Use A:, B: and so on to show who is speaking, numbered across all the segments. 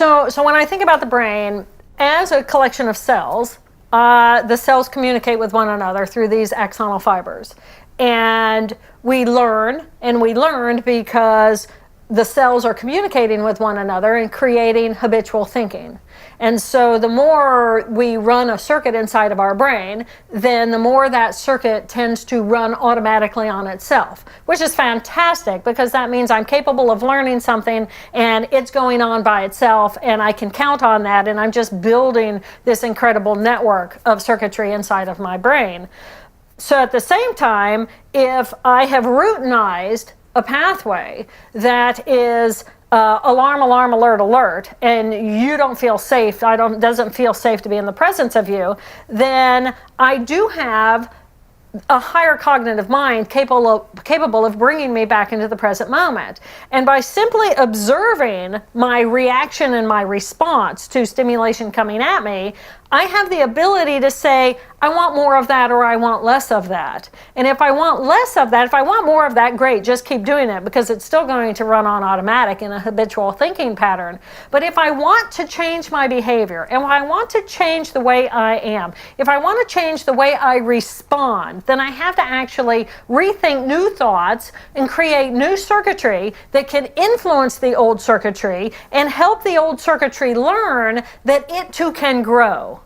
A: So when I think about the brain as a collection of cells, the cells communicate with one another through these axonal fibers. And we learn, and we learned because the cells are communicating with one another and creating habitual thinking. And so the more we run a circuit inside of our brain, then the more that circuit tends to run automatically on itself, which is fantastic because that means I'm capable of learning something and it's going on by itself and I can count on that, and I'm just building this incredible network of circuitry inside of my brain. So at the same time, if I have routinized a pathway that is alarm, alarm, alert, alert, and you don't feel safe, doesn't feel safe to be in the presence of you, then I do have a higher cognitive mind capable of bringing me back into the present moment. And by simply observing my reaction and my response to stimulation coming at me, I have the ability to say, I want more of that or I want less of that. And if I want less of that, if I want more of that, great, just keep doing it because it's still going to run on automatic in a habitual thinking pattern. But if I want to change my behavior, and if I want to change the way I am, if I want to change the way I respond, then I have to actually rethink new thoughts and create new circuitry that can influence the old circuitry and help the old circuitry learn that it too can grow.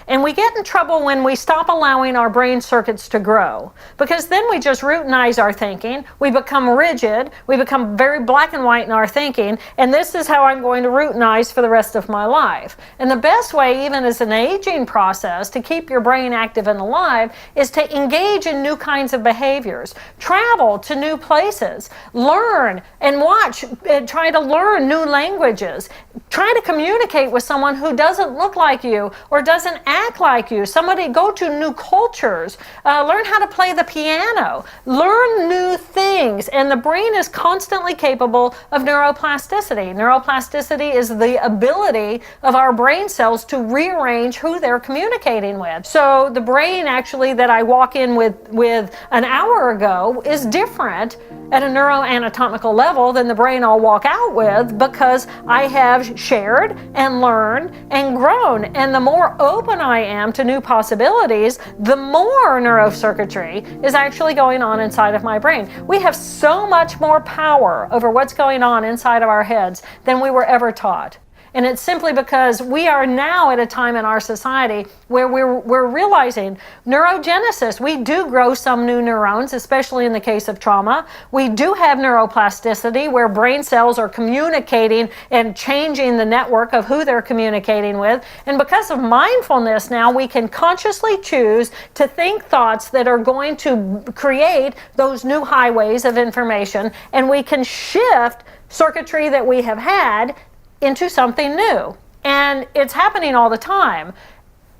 A: And we get in trouble when we stop allowing our brain circuits to grow, because then we just routinize our thinking, we become rigid, we become very black and white in our thinking, and this is how I'm going to routinize for the rest of my life. And the best way, even as an aging process, to keep your brain active and alive is to engage in new kinds of behaviors, travel to new places, learn and watch, and try to learn new languages, try to communicate with someone who doesn't look like you or doesn't act like you. Go to new cultures, learn how to play the piano, learn new things. And the brain is constantly capable of neuroplasticity. Neuroplasticity is the ability of our brain cells to rearrange who they're communicating with. So the brain actually that I walk in with an hour ago is different at a neuroanatomical level than the brain I'll walk out with, because I have shared and learned and grown. And the more open I am to new possibilities, the more neurocircuitry is actually going on inside of my brain. We have so much more power over what's going on inside of our heads than we were ever taught. And it's simply because we are now at a time in our society where we're realizing neurogenesis. We do grow some new neurons, especially in the case of trauma. We do have neuroplasticity where brain cells are communicating and changing the network of who they're communicating with. And because of mindfulness now, we can consciously choose to think thoughts that are going to create those new highways of information, and we can shift circuitry that we have had into something new. And it's happening all the time.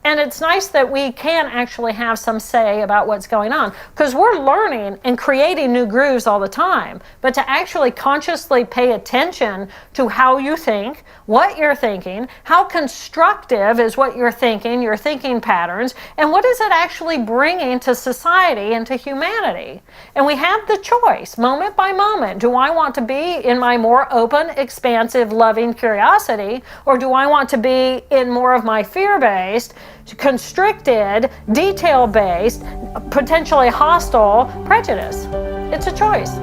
A: And it's nice that we can actually have some say about what's going on, because we're learning and creating new grooves all the time. But to actually consciously pay attention to how you think, what you're thinking, how constructive is what you're thinking, your thinking patterns, and what is it actually bringing to society and to humanity. And we have the choice, moment by moment. Do I want to be in my more open, expansive, loving curiosity, or do I want to be in more of my fear-based, constricted, detail-based, potentially hostile prejudice? It's a choice.